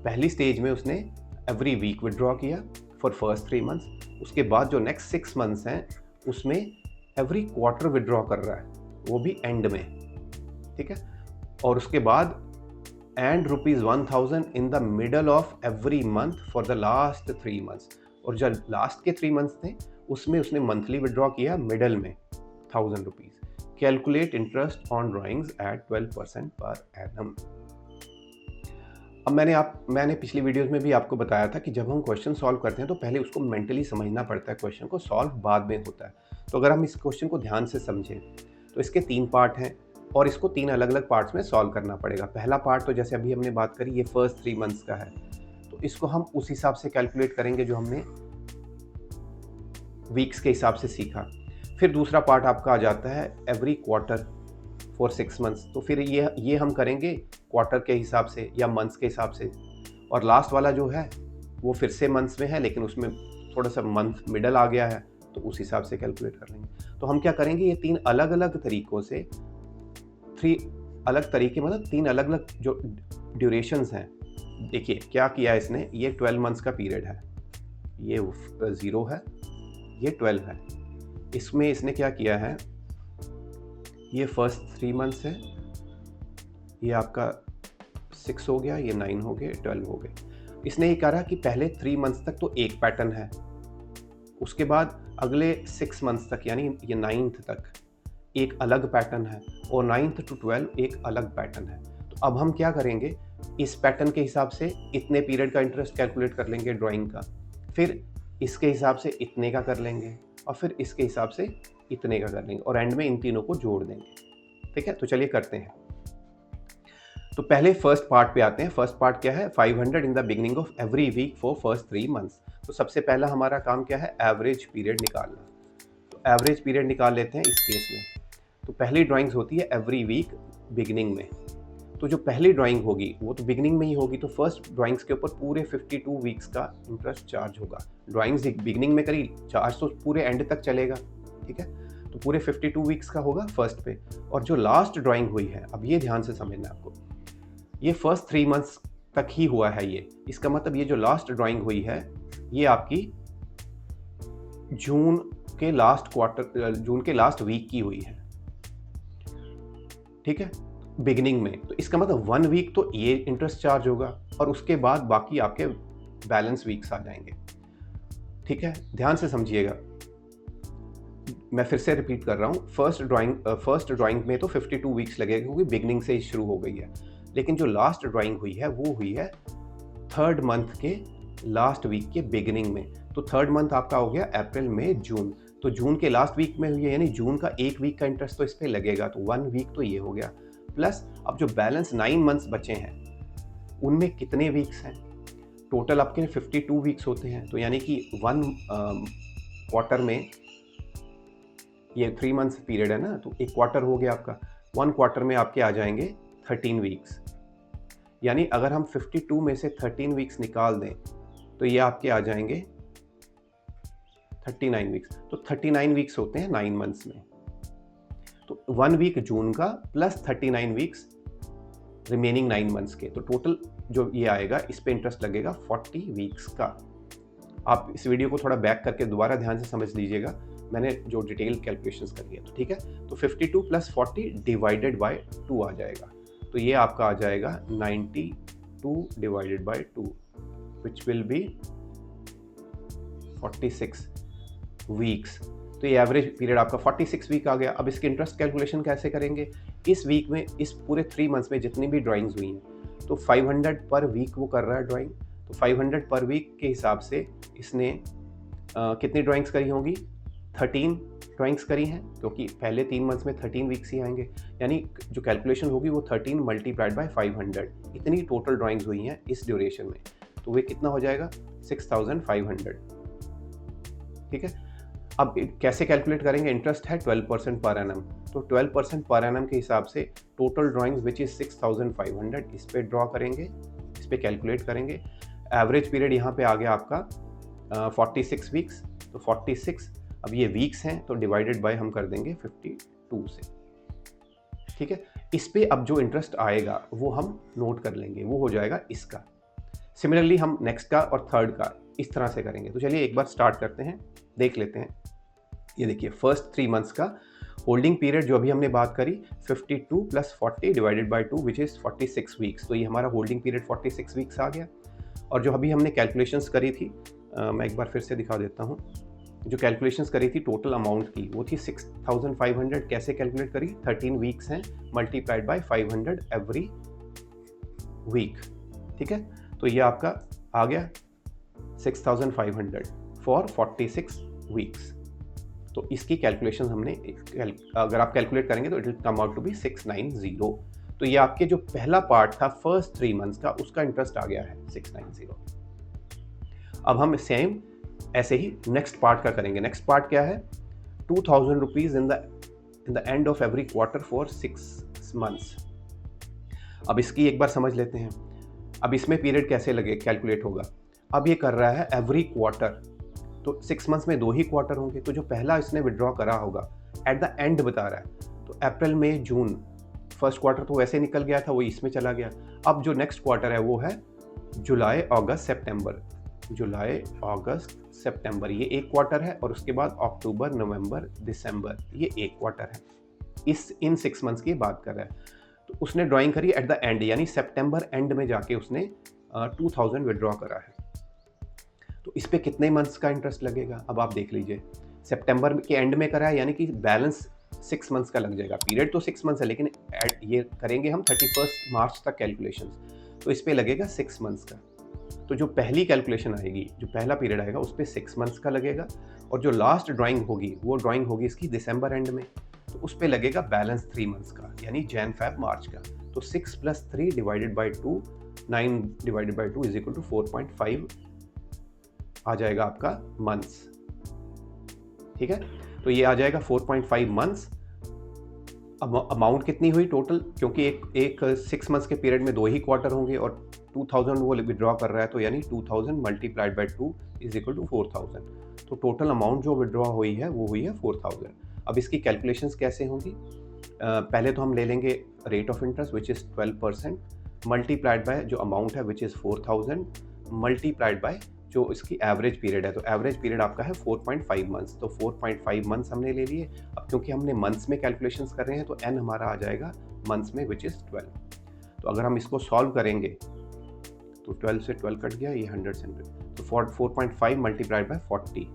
पहली स्टेज में उसने एवरी वीक विड्रॉ किया फॉर फर्स्ट 3 मंथ्स, उसके बाद जो नेक्स्ट 6 मंथ्स हैं उसमें एवरी क्वार्टर विड्रॉ कर रहा है, वो भी एंड में। ठीक है, और उसके बाद and ₹1,000 in the middle of every month for the last 3 months, और जो लास्ट के 3 मंथ्स थे उसमें उसने मंथली विड्रॉ किया मिडल में ₹1,000। Calculate interest on drawings at 12% per annum. अब मैंने पिछली वीडियोस में भी आपको बताया था कि जब हम क्वेश्चन सॉल्व करते हैं तो पहले उसको मेंटली समझना पड़ता है, क्वेश्चन को सॉल्व बाद में होता है। तो अगर हम इस क्वेश्चन को ध्यान से समझें तो इसके 3 पार्ट हैं और इसको 3 अलग अलग पार्ट्स में सॉल्व करना पड़ेगा। पहला पार्ट तो जैसे अभी हमने बात करी ये फर्स्ट 3 मंथ्स का है, तो इसको हम उस हिसाब से कैलकुलेट करेंगे जो हमने वीक्स के हिसाब से सीखा। फिर दूसरा पार्ट आपका आ जाता है एवरी क्वार्टर फॉर 6 मंथ्स, तो फिर ये हम करेंगे क्वार्टर के हिसाब से या मंथ्स के हिसाब से। और लास्ट वाला जो है वो फिर से मंथ्स में है लेकिन उसमें थोड़ा सा मंथ मिडल आ गया है, तो उस हिसाब से कैलकुलेट कर लेंगे। तो हम क्या करेंगे, ये 3 अलग-अलग तरीकों से 3 अलग तरीके मतलब 3 अलग-अलग जो ड्यूरेशंस हैं। देखिए क्या किया है इसने, ये 12 मंथ्स का पीरियड है, ये 0 है, ये 12 है। इसमें इसने क्या किया है, ये फर्स्ट 3 मंथ्स है, ये आपका 6 हो गया, ये 9 हो गए, 12 हो गए। इसने ये कहा कि पहले 3 मंथ्स तक तो एक पैटर्न है, उसके बाद अगले 6 मंथ्स तक यानी ये 9th तक एक अलग पैटर्न है और 9th to 12 एक अलग पैटर्न है। तो अब हम क्या करेंगे, इस पैटर्न के हिसाब से इतने पीरियड का इंटरेस्ट कैलकुलेट कर लेंगे ड्राइंग का, फिर इसके हिसाब से इतने का कर लेंगे और फिर इसके हिसाब से इतने का कर लेंगे और एंड में इन तीनों को जोड़ देंगे। ठीक है, तो चलिए करते हैं। तो पहले फर्स्ट पार्ट पे आते हैं। फर्स्ट पार्ट क्या है, 500 in the beginning of every week for first 3 months. तो सबसे पहला हमारा काम क्या है, एवरेज पीरियड निकालना। तो एवरेज पीरियड निकाल लेते हैं इस केस में। तो पहली ड्राइंग्स होती है एवरी वीक बिगिनिंग में। तो जो पहली ड्राइंग होगी वो तो बिगिनिंग में ही होगी, तो फर्स्ट ड्राइंग्स के ऊपर पूरे 52 वीक्स का इंटरेस्ट चार्ज होगा। ड्राइंग्स बिगिनिंग में करी, चार्ज तो पूरे एंड तक चलेगा। ठीक है, तो पूरे 52 वीक्स का होगा फर्स्ट पे। और जो लास्ट ड्राइंग हुई है, अब ये ध्यान से समझना आपको, ये फर्स्ट 3 मंथ्स तक ही हुआ है ये। इसका मतलब ये जो लास्ट ड्राइंग हुई है ये आपकी जून के लास्ट वीक की हुई है। ठीक है, बिगिनिंग में। तो इसका मतलब 1 वीक तो ये इंटरेस्ट चार्ज होगा और उसके बाद बाकी आपके बैलेंस वीक्स आ जाएंगे। ठीक है, ध्यान से समझिएगा, मैं फिर से रिपीट कर रहा हूँ। फर्स्ट ड्राइंग में तो 52 वीक्स लगेगा क्योंकि बिगिनिंग से ही शुरू हो गई है, लेकिन जो लास्ट ड्राइंग हुई है वो हुई है 3rd मंथ के लास्ट वीक के बिगिनिंग में। तो 3rd मंथ आपका हो गया अप्रैल मई जून। तो जून के लास्ट वीक में हुई है, यानी जून का 1 वीक का इंटरेस्ट तो इस पर लगेगा, तो 1 वीक तो ये हो गया। प्लस अब जो बैलेंस 9 मंथ्स बचे हैं उनमें कितने वीक्स हैं, टोटल आपके 52 वीक्स होते हैं। तो यानी कि 1 क्वार्टर में, ये 3 मंथ्स पीरियड है ना, तो एक क्वार्टर हो गया आपका। 1 क्वार्टर में आपके आ जाएंगे 13 वीक्स। यानी अगर हम 52 में से 13 वीक्स निकाल दें तो ये आपके आ जाएंगे 39 वीक्स। तो 39 वीक्स होते हैं 9 मंथ्स में। तो 1 वीक जून का प्लस 39 वीक्स रिमेनिंग 9 मंथ्स के, तो टोटल जो ये आएगा इस पे इंटरेस्ट लगेगा 40 वीक्स का। आप इस वीडियो को थोड़ा बैक करके दोबारा ध्यान से समझ लीजिएगा, मैंने जो डिटेल कैलकुलेशंस करी है। तो ठीक है, तो 52 प्लस 40 डिवाइडेड बाय 2 आ जाएगा। तो ये आपका आ जाएगा 92 divided by 2 which will be 46 weeks. तो ये एवरेज पीरियड आपका 46 वीक आ गया। अब इसके इंटरेस्ट कैलकुलेशन कैसे करेंगे, इस वीक में, इस पूरे 3 मंथ्स में जितनी भी ड्राइंग्स हुई हैं, तो 500 पर वीक वो कर रहा है ड्राइंग। तो 500 पर वीक के हिसाब से इसने कितनी ड्राइंग्स करी होंगी, 13 ड्राइंग्स करी हैं, क्योंकि पहले 3 मंथ्स में 13 वीक्स ही आएंगे। यानी जो कैलकुलेशन होगी वो 13 मल्टीप्लाइड बाय 500, इतनी टोटल ड्राइंग्स हुई हैं इस ड्यूरेशन में। तो वे कितना हो जाएगा, 6500। ठीक है, अब कैसे कैलकुलेट करेंगे, इंटरेस्ट है 12% पर एनम। तो 12% पर एनम के हिसाब से टोटल ड्राइंग्स विच इज 6500, इस पे ड्रॉ करेंगे, इस पे कैलकुलेट करेंगे। एवरेज पीरियड यहाँ पे आ गया आपका 46 वीक्स। तो 46, अब ये वीक्स हैं तो डिवाइडेड बाय हम कर देंगे 52 से। ठीक है, इस पे अब जो इंटरेस्ट आएगा वो हम नोट कर लेंगे, वो हो जाएगा इसका। सिमिलरली हम नेक्स्ट का और थर्ड का इस तरह से करेंगे। तो चलिए एक बार स्टार्ट करते हैं, देख लेते हैं। ये देखिए फर्स्ट 3 मंथ्स का होल्डिंग पीरियड जो अभी हमने बात करी, 52 plus 40 divided by 2 which is 46 weeks. तो ये हमारा होल्डिंग पीरियड 46 वीक्स आ गया। और जो अभी हमने कैलकुलेशंस करी थी, मैं एक बार फिर से दिखा देता हूँ। जो कैलकुलेशंस करी थी टोटल अमाउंट की, वो थी 6500। कैसे कैलकुलेट करी, 13 वीक्स हैं मल्टीप्लाइड बाय 500 एवरी वीक। ठीक है, तो ये आपका आ गया 6500 फॉर 46 वीक्स। तो इसकी कैलकुलेशन हमने, अगर आप कैलकुलेट करेंगे तो it will come out to be 690। तो ये आपके जो पहला पार्ट था फर्स्ट 3 मंथ्स का, उसका इंटरेस्ट आ गया है 690। अब हम सेम ऐसे ही नेक्स्ट पार्ट का करेंगे। नेक्स्ट पार्ट क्या है, 2000 rupees in the end of every quarter for 6 months. अब इसकी एक बार समझ लेते हैं। अब इसमें पीरियड कैसे लगे कैलकुलेट होगा। अब ये कर रहा है एवरी क्वार्टर, तो 6 मंथ्स में 2 ही क्वार्टर होंगे, तो जो पहला इसने विड्रॉ करा होगा एट द एंड बता रहा है, तो अप्रैल मई जून, फर्स्ट क्वार्टर तो वैसे निकल गया था, वो इसमें चला गया। अब जो नेक्स्ट क्वार्टर है वो है जुलाई अगस्त सितंबर, जुलाई अगस्त सितंबर, ये एक क्वार्टर है, और उसके बाद अक्टूबर नवंबर दिसंबर, ये एक क्वार्टर है। इन 6 मंथ्स की बात कर रहा है। तो उसने ड्राइंग करी एट द एंड, यानी सितंबर एंड में जाके उसने 2000 विड्रॉ करा है। तो इस पे कितने मंथ्स का इंटरेस्ट लगेगा, अब आप देख लीजिए। सितंबर के एंड में करा है, यानी कि बैलेंस 6 मंथ्स का लग जाएगा। पीरियड तो 6 मंथ्स है, लेकिन ये करेंगे हम 31 मार्च तक कैलकुलेशन, तो इस पे लगेगा 6 मंथ्स का। तो जो पहली कैलकुलेशन आएगी, जो पहला पीरियड आएगा, उस पर 6 मंथ्स का लगेगा, और जो लास्ट ड्राइंग होगी वो ड्राइंग होगी इसकी दिसंबर एंड में, तो उस पर लगेगा बैलेंस 3 मंथ्स का, यानी जैन फेब मार्च का। तो 6 + 3 divided by 2, 9 divided by 2 is equal to 4.5 आ जाएगा आपका मंथ्स। ठीक है, तो ये आ जाएगा 4.5 मंथ्स। अमाउंट कितनी हुई टोटल, क्योंकि एक 6 मंथ्स के पीरियड में 2 ही क्वार्टर होंगे, और 2000 वो विड्रॉ कर रहा है, तो यानी 2000 multiplied by 2 is equal to 4000। तो टोटल अमाउंट जो विड्रॉ हुई है वो हुई है 4000। अब इसकी कैलकुलेशंस कैसे होंगी, पहले तो हम ले लेंगे rate of interest which is 12%, multiplied bye जो अमाउंट है विच इज़ 4000, मल्टीप्लाइड बाय जो इसकी एवरेज पीरियड है। तो एवरेज पीरियड आपका है 4.5 मंथ्स, तो 4.5 मंथ्स हमने ले लिए। अब क्योंकि हमने मंथ्स में कैलकुलेशंस कर रहे हैं, तो n हमारा आ जाएगा मंथ्स में विच इज़ 12। तो अगर हम इसको सॉल्व करेंगे तो 12 से 12 कट गया, ये 100 से 100, तो 4.5 मल्टीप्लाइड बाय 40,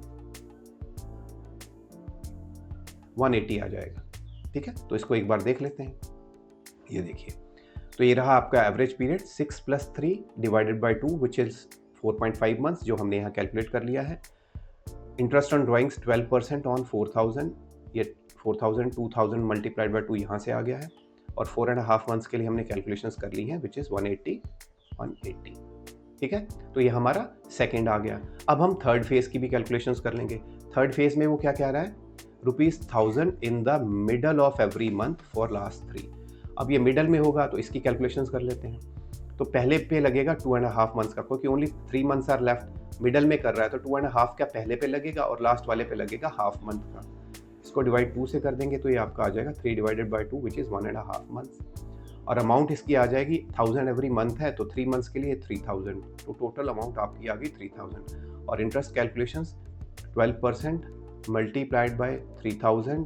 180 आ जाएगा। ठीक है, तो इसको एक बार देख लेते हैं। ये देखिए, तो ये रहा आपका average period 6 + 3 divided by 2 which is 4.5 months, जो हमने यहाँ कैलकुलेट कर लिया है। इंटरेस्ट ऑन ड्राइंग्स 12% ऑन 4000, ये 4000 2000 मल्टीप्लाइड बाई 2 यहाँ से आ गया है, और 4.5 मंथ्स के लिए हमने कैलकुलेशंस कर ली हैं विच इज़ 180। ठीक है, तो ये हमारा सेकेंड आ गया। अब हम थर्ड फेज़ की भी कैलकुलेशंस कर लेंगे। थर्ड फेज़ में वो क्या कह रहा है, ₹1000 इन the middle of every month for last 3। अब ये मिडल में होगा, तो इसकी कैलकुलेशंस कर लेते हैं। तो पहले पे लगेगा 2.5 मंथ्स का, क्योंकि only 3 months are left, middle में कर रहा है, तो 2.5 का पहले पे लगेगा, और लास्ट वाले पे लगेगा हाफ मंथ का। इसको डिवाइड 2 से कर देंगे, तो ये आपका आ जाएगा 3 divided by 2 which is 1.5 months, और अमाउंट इसकी आ जाएगी 1000 एवरी मंथ है, तो 3 मंथ्स के लिए 3000, तो टोटल अमाउंट आपकी आ गई 3000। और interest calculations 12% multiplied bye 3000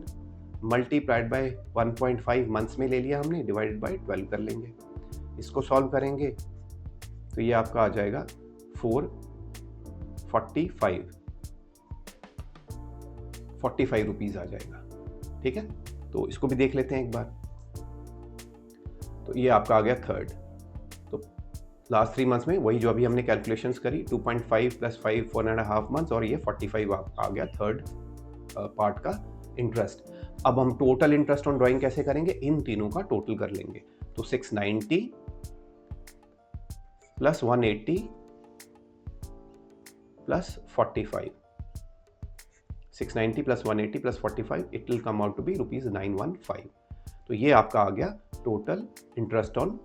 multiplied by 1.5 months में ले लिया हमने, डिवाइडेड बाय 12 कर लेंगे। इसको सॉल्व करेंगे तो ये आपका आ जाएगा 45 रुपीज़ आ जाएगा। ठीक है, तो इसको भी देख लेते हैं एक बार। तो ये आपका आ गया थर्ड। तो लास्ट 3 मंथ्स में वही जो अभी हमने कैलकुलेशंस करी, 2.5 + 5 4.5 मंथ्स, और ये 45 आ गया थर्ड पार्ट का इंटरेस्ट। अब हम टोटल इंटरेस्ट ऑन ड्राइंग कैसे करेंगे, इन तीनों का टोटल कर लेंगे। तो 690 + 180 + 45, 690 + 180 + 45, it will come out to be ₹915। तो ये आपका आ गया टोटल इंटरेस्ट ऑन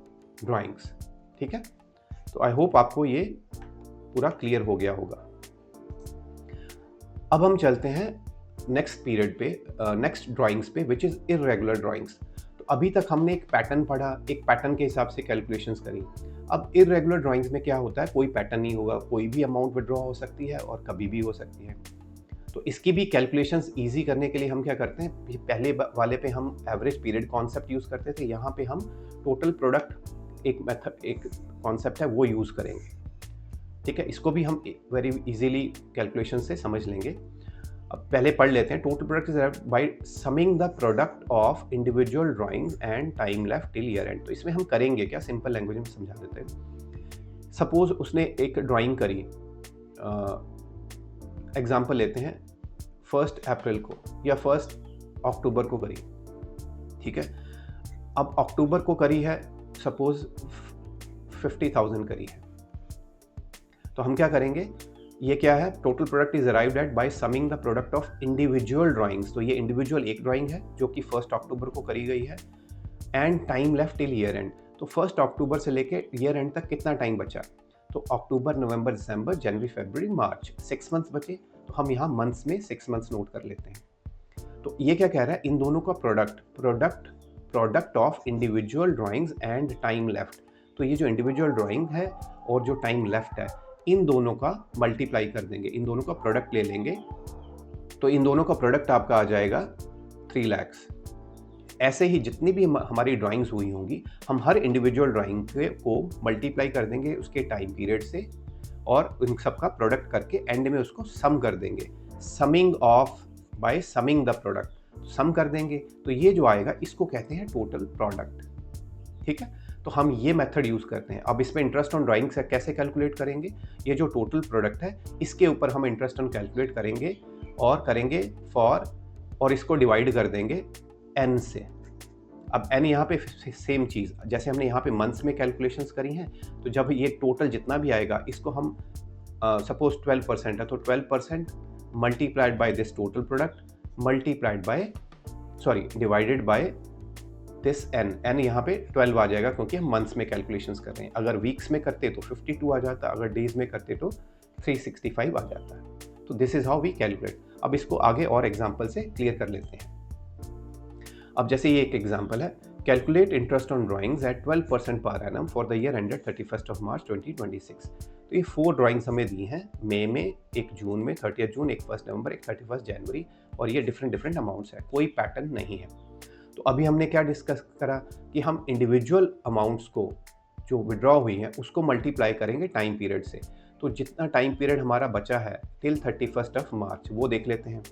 ड्राइंग्स। ठीक है, तो आई होप आपको ये पूरा क्लियर हो गया होगा। अब हम चलते हैं नेक्स्ट पीरियड पे, नेक्स्ट ड्राइंग्स पे विच इज़ इर्रेगुलर ड्राइंग्स। तो अभी तक हमने एक पैटर्न पढ़ा, एक पैटर्न के हिसाब से कैलकुलेशंस करी। अब इर्रेगुलर ड्राइंग्स में क्या होता है, कोई पैटर्न नहीं होगा, कोई भी अमाउंट विड्रॉ हो सकती है और कभी भी हो सकती है। तो इसकी भी कैलकुलेशंस ईजी करने के लिए हम क्या करते हैं, पहले वाले पे हम एवरेज पीरियड कॉन्सेप्ट यूज़ करते थे, यहाँ पे हम टोटल प्रोडक्ट एक मेथड, एक कॉन्सेप्ट है वो यूज़ करेंगे। ठीक है, इसको भी हम वेरी इजीली कैलकुलेशन से समझ लेंगे। अब पहले पढ़ लेते हैं। Total product is arrived by summing the product of individual drawings and time left till year end. तो इसमें हम करेंगे क्या, सिंपल लैंग्वेज में समझा देते हैं। सपोज उसने एक ड्राइंग करी, एग्जाम्पल लेते हैं 1 अप्रैल को या 1 अक्टूबर को करी। ठीक है, अब अक्टूबर को करी है, सपोज 50,000 करी है, तो हम क्या करेंगे, ये क्या है, total product is arrived at by summing the product of individual drawings. तो ये इंडिविजुअल एक ड्राइंग है जो कि 1 अक्टूबर को करी गई है, and time left till year end. तो 1 अक्टूबर से लेके ईयर एंड तक कितना टाइम बचा, तो अक्टूबर नवंबर दिसंबर जनवरी फरवरी मार्च, 6 मंथ्स बचे। तो तो हम यहाँ मंथ्स में 6 मंथ्स नोट कर लेते हैं। तो ये क्या कह रहा है, इन दोनों का product of individual drawings and time left. तो ये जो इंडिविजुअल ड्राइंग है और जो टाइम लेफ्ट है, इन दोनों का मल्टीप्लाई कर देंगे, इन दोनों का प्रोडक्ट ले लेंगे, तो इन दोनों का प्रोडक्ट आपका आ जाएगा 3 लाख। ऐसे ही जितनी भी हमारी ड्राइंग्स हुई होंगी, हम हर इंडिविजुअल ड्राइंग को मल्टीप्लाई कर देंगे उसके टाइम पीरियड से और उन सब का प्रोडक्ट करके एंड में उसको सम कर देंगे। Summing of by summing the product, sum कर देंगे, तो ये जो आएगा इसको कहते हैं टोटल प्रोडक्ट। ठीक है, तो हम ये मेथड यूज़ करते हैं। अब इसमें इंटरेस्ट ऑन ड्राइंग से कैसे कैलकुलेट करेंगे, ये जो टोटल प्रोडक्ट है इसके ऊपर हम इंटरेस्ट ऑन कैलकुलेट करेंगे और करेंगे फॉर, और इसको डिवाइड कर देंगे n से। अब n यहाँ पे सेम चीज़ जैसे हमने यहाँ पे मंथ्स में कैलकुलेशंस करी हैं, तो जब ये टोटल जितना भी आएगा इसको हम सपोज 12% है तो 12% multiplied by this total product multiplied by divided by this n यहाँ पे 12 आ जाएगा क्योंकि हम मंथ्स में कैलकुलेशंस कर रहे हैं। अगर वीक्स में करते तो 52 आ जाता, अगर डेज में करते तो 365 आ जाता है। तो this is how we calculate. अब इसको आगे और एग्जांपल से क्लियर कर लेते हैं। अब जैसे ये एक एग्जांपल है, calculate interest on drawings at 12% per annum for the year ended 31 March 2026। तो ये 4 ड्राइंग्स हमें दी हैं, मई में, एक जून में, 30 जून, एक 1 नवंबर, एक 31 जनवरी, और ये डिफरेंट अमाउंट्स है, कोई पैटर्न नहीं है। तो अभी हमने क्या डिस्कस करा कि हम इंडिविजुअल अमाउंट्स को जो विड्रॉ हुई हैं उसको मल्टीप्लाई करेंगे टाइम पीरियड से। तो जितना टाइम पीरियड हमारा बचा है टिल 31 मार्च वो देख लेते हैं।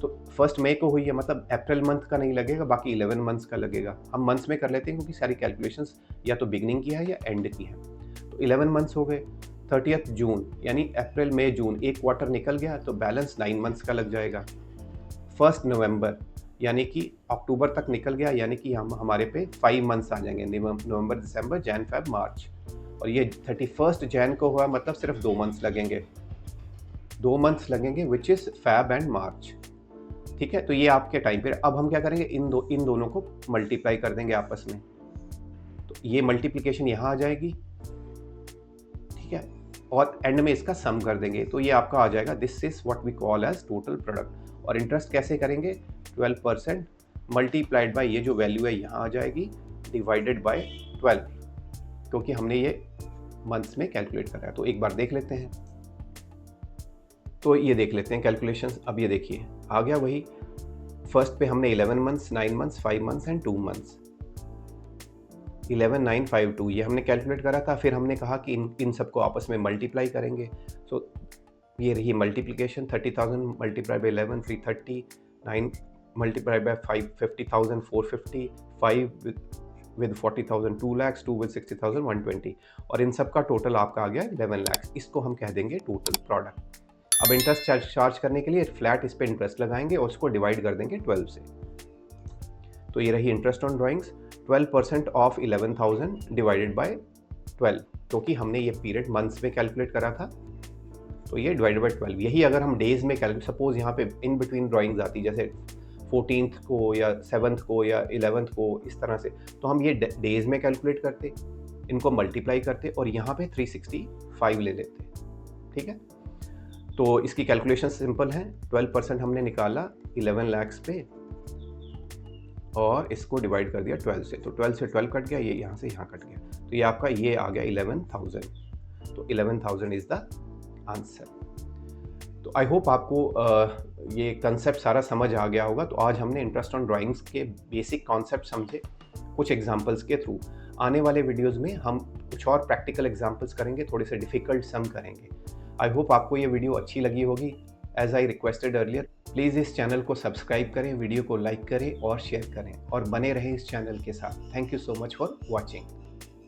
तो 1 मई को हुई है, मतलब अप्रैल मंथ का नहीं लगेगा, बाकी 11 मंथ्स का लगेगा। हम मंथ्स में कर लेते हैं क्योंकि सारी कैलकुलेशंस या तो बिगनिंग की है या एंड की है। तो 11 मंथ्स हो गए। 30 जून यानी अप्रैल मई जून, एक क्वार्टर निकल गया तो बैलेंस 9 मंथ्स का लग जाएगा। 1 नवंबर यानी कि अक्टूबर तक निकल गया, यानी कि हम हमारे पे 5 मंथ्स आ जाएंगे, नवंबर, दिसंबर, जैन, फेब, मार्च। और ये 31 जैन को हुआ, मतलब सिर्फ 2 मंथ्स लगेंगे, 2 मंथ्स लगेंगे विच इज़ फेब एंड मार्च। ठीक है, तो ये आपके टाइम पीरियड। अब हम क्या करेंगे, इन दोनों को मल्टीप्लाई कर देंगे आपस में, तो ये मल्टीप्लिकेशन यहाँ आ जाएगी। ठीक है, और एंड में इसका सम कर देंगे, तो ये आपका आ जाएगा, this is what we call as total product. और इंटरेस्ट कैसे करेंगे, 12% मल्टीप्लाइड बाय ये जो वैल्यू है यहाँ आ जाएगी, डिवाइडेड बाय 12, क्योंकि हमने ये मंथ्स में कैलकुलेट करा है। तो एक बार देख लेते हैं, तो ये देख लेते हैं कैलकुलेशंस। अब ये देखिए आ गया वही, फर्स्ट पे हमने 11 months, 9 months, 5 months and 2 months, 11, 9, 5, 2 ये हमने कैलकुलेट करा था। फिर हमने कहा कि इन सबको आपस में मल्टीप्लाई करेंगे। सो ये रही multiplication, 30,000 multiply by 11, 330, 9 multiply by 5, 50,000, 450, 5 with 40,000, 2 lakhs, 2 with 60,000, 120, और इन सब का टोटल आपका आ गया 11 lakhs। इसको हम कह देंगे टोटल प्रोडक्ट। अब इंटरेस्ट चार्ज करने के लिए फ्लैट इस पे इंटरेस्ट लगाएंगे और उसको डिवाइड कर देंगे 12 से। तो ये रही interest on drawings, 12% of 11,000 divided by 12, क्योंकि हमने ये पीरियड मंथ्स में कैलकुलेट करा था, तो ये डिवाइडेड बाय 12। यही अगर हम डेज में कैलकुलेट, सपोज यहाँ पे इन बिटवीन ड्राइंग्स आती, जैसे 14th को या 7th को या 11th को, इस तरह से, तो हम ये डेज में कैलकुलेट करते, इनको मल्टीप्लाई करते और यहाँ पे 365 ले लेते। ठीक है, तो इसकी कैलकुलेशन सिंपल है। 12% हमने निकाला 11 lakhs पे और इसको डिवाइड कर दिया 12 से, तो 12 से 12 कट गया, ये यहाँ से यहाँ कट गया, तो ये आपका ये आ गया 11,000। तो 11,000 इज़ द आंसर। तो आई होप आपको ये कंसेप्ट सारा समझ आ गया होगा। तो आज हमने इंटरेस्ट ऑन ड्राइंग्स के बेसिक कॉन्सेप्ट समझे कुछ एग्जांपल्स के थ्रू। आने वाले वीडियोस में हम कुछ और प्रैक्टिकल एग्जांपल्स करेंगे, थोड़े से डिफ़िकल्ट सम करेंगे। आई होप आपको ये वीडियो अच्छी लगी होगी। As I requested earlier, please इस चैनल को सब्सक्राइब करें, वीडियो को लाइक करें और शेयर करें, और बने रहें इस चैनल के साथ। Thank you so much for watching.